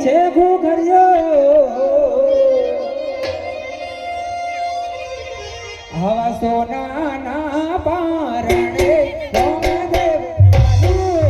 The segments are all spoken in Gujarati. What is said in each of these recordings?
છે ઘુઘરિયો હવા સોનાના પારણે સોમદેવ સોના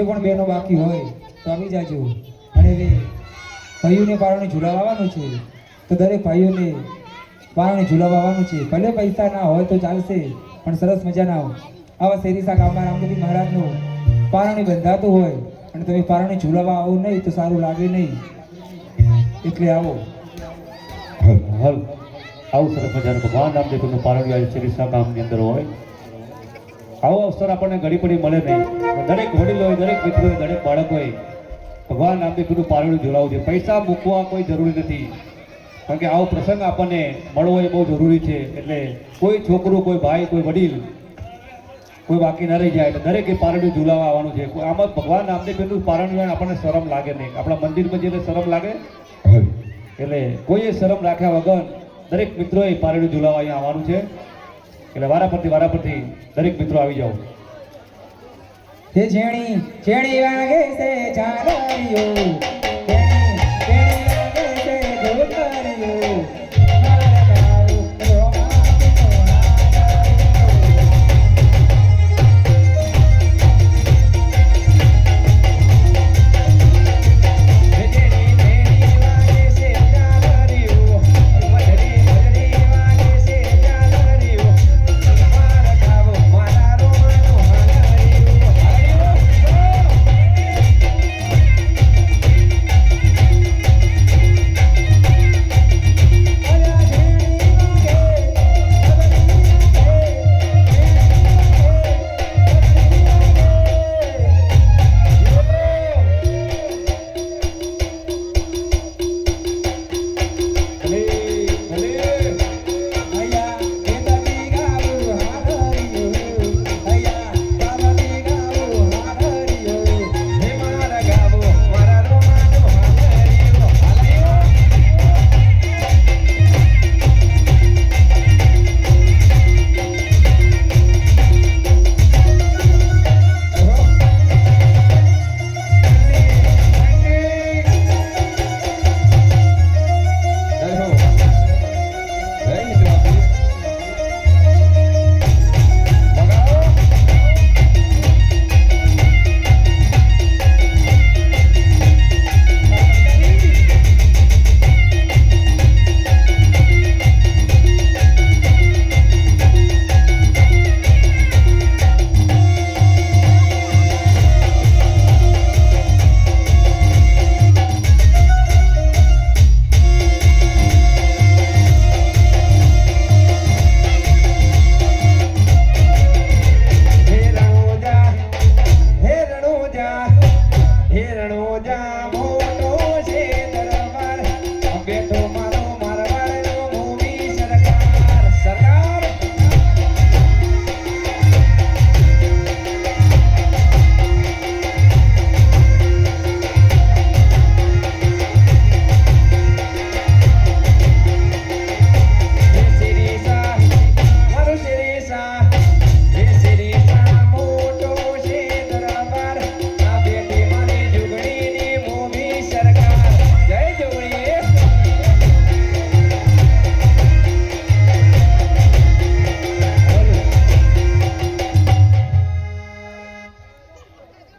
પણ બહેનો બાકી હોય તો આવી જાજો. અને હવે ભાઈઓને પારણે ઝુલાવવાનું છે તો દરેક ભાઈઓને પારણે ઝુલાવવાનું છે. ભલે પૈસા ના હોય તો ચાલશે, પણ સરસ મજાના આવા શેરીસા ગામમાં રામદેવી મહારાજનું પારણે બંધાતું હોય અને તમે પારણે ઝુલાવવા આવો નહીં તો સારું લાગે નહીં, એટલે આવો. હલ આવું સરસ મજાનું ભગવાન રામદેવનું પારણ્યું શેરીસા ગામની અંદર હોય. આવો અવસર આપણને ઘડી પડી મળે નહીં. દરેક વડીલોએ, દરેક મિત્રોએ, દરેક બાળકોએ ભગવાન રામદેવનું પારણ્યું ઝુલાવવું છે. પૈસા મૂકવા કોઈ જરૂરી નથી, કારણ કે આવો પ્રસંગ આપણને મળવો એ બહુ જરૂરી છે. એટલે કોઈ છોકરું, કોઈ ભાઈ, કોઈ વડીલ કોઈ બાકી ન રહી જાય. એટલે દરેકે પારણ્યું ઝુલાવવા આવવાનું છે. આમાં ભગવાન રામદેવનું પારણ્યું આપણને શરમ લાગે નહીં. આપણા મંદિરમાં જઈને શરમ લાગે, એટલે કોઈએ શરમ રાખ્યા વગર દરેક મિત્રોએ પારણ્યું ઝુલાવવા અહીંયા આવવાનું છે. એટલે વારાફરતી દરેક મિત્રો આવી જાઓ. હે ઝેણી ઝેણી વાગે છે ઝાલરીઓ,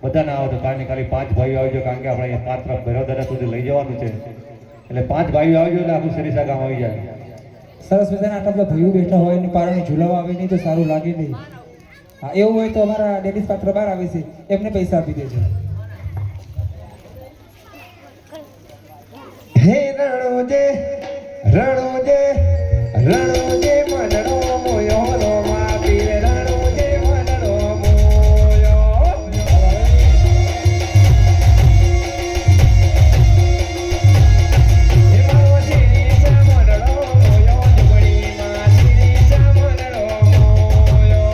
બધા ના આવે તો ખાલી 5 ભાઈઓ આવજો, કારણ કે આપણે પાત્ર ભૈરવદાદા સુધી લઈ જવાનું છે. એટલે 5 ભાઈઓ આવજો એટલે આખું શેરીસા ગામ આવી જાય. સરસ મજાના આટલા બધા ભાઈઓ બેઠા હોય ને પારણે ઝુલાવવા આવે નહીં તો સારું લાગે નહીં. હા, એવું હોય તો અમારા લેડીઝ પાત્ર બહાર આવે છે, એમને પૈસા આપી દેજો. હે રણોજે રણોજે રણોજે મનડો મોયો નો માપી રણોજે મનડો મોયો હે મારો શિરીષા મનડો મોયો જુગડી માં શિરીષા મનડો મોયો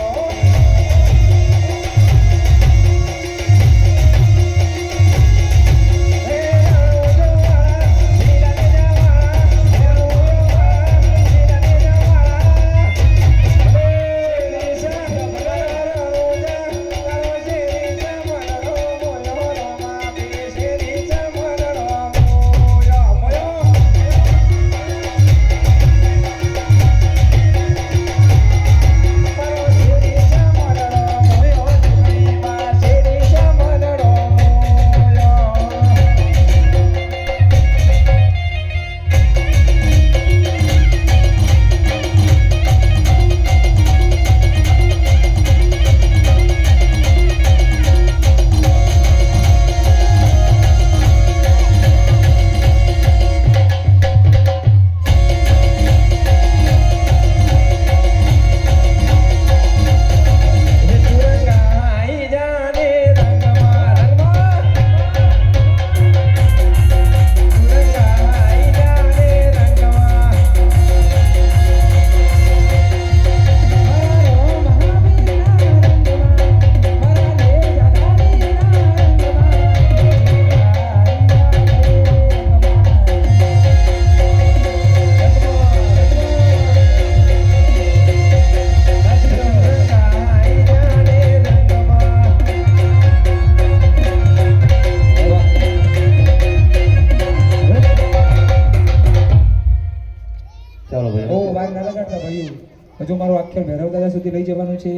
હજુ મારું આખ્યાન ભૈરવ દાદા સુધી લઈ જવાનું છે.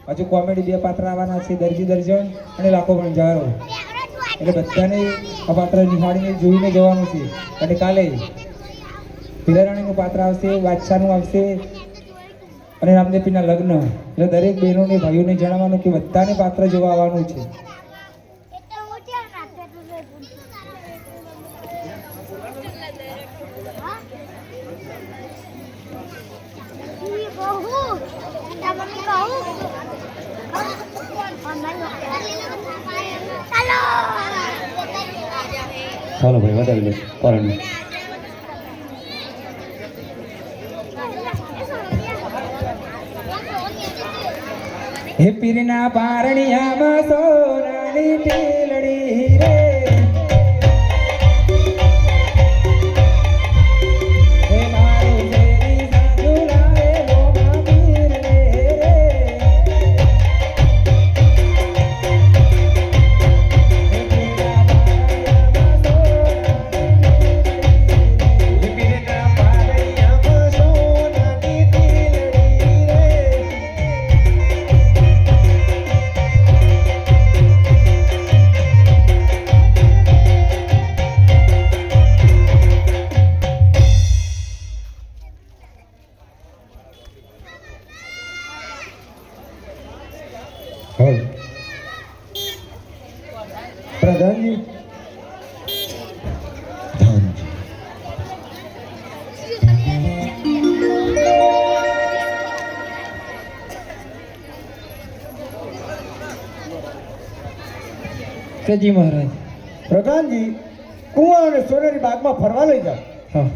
હજુ કોમેડી 2 પાત્ર આવવાના છે, દરજી દર્જન અને લાખો ભણજારો. એટલે બધાને આ પાત્ર નિહાળીને જોઈને જવાનું છે. અને કાલે હીરારાણીનું પાત્ર આવશે, બાદશાહનું આવશે અને રામદેવપીરના લગ્ન. એટલે દરેક બહેનોને ભાઈઓને જણાવવાનું કે બધાને પાત્ર જોવા આવવાનું છે. ચાલો ભાઈ વધારી લો પારણને. હે પીરના પારણિયામાં સોનાની ટીલડી રે, હે મારું શેરી સાધુ લાવે લોમા પીર રે રે. હે પીરના પારણિયામાં સોનાની ટીલડી રે. હલ પ્રધાનજી જી મહારાજ. પ્રધાનજી કુંવા અને સોનેરી બાગમાં ફરવા લઈ જાઓ. હા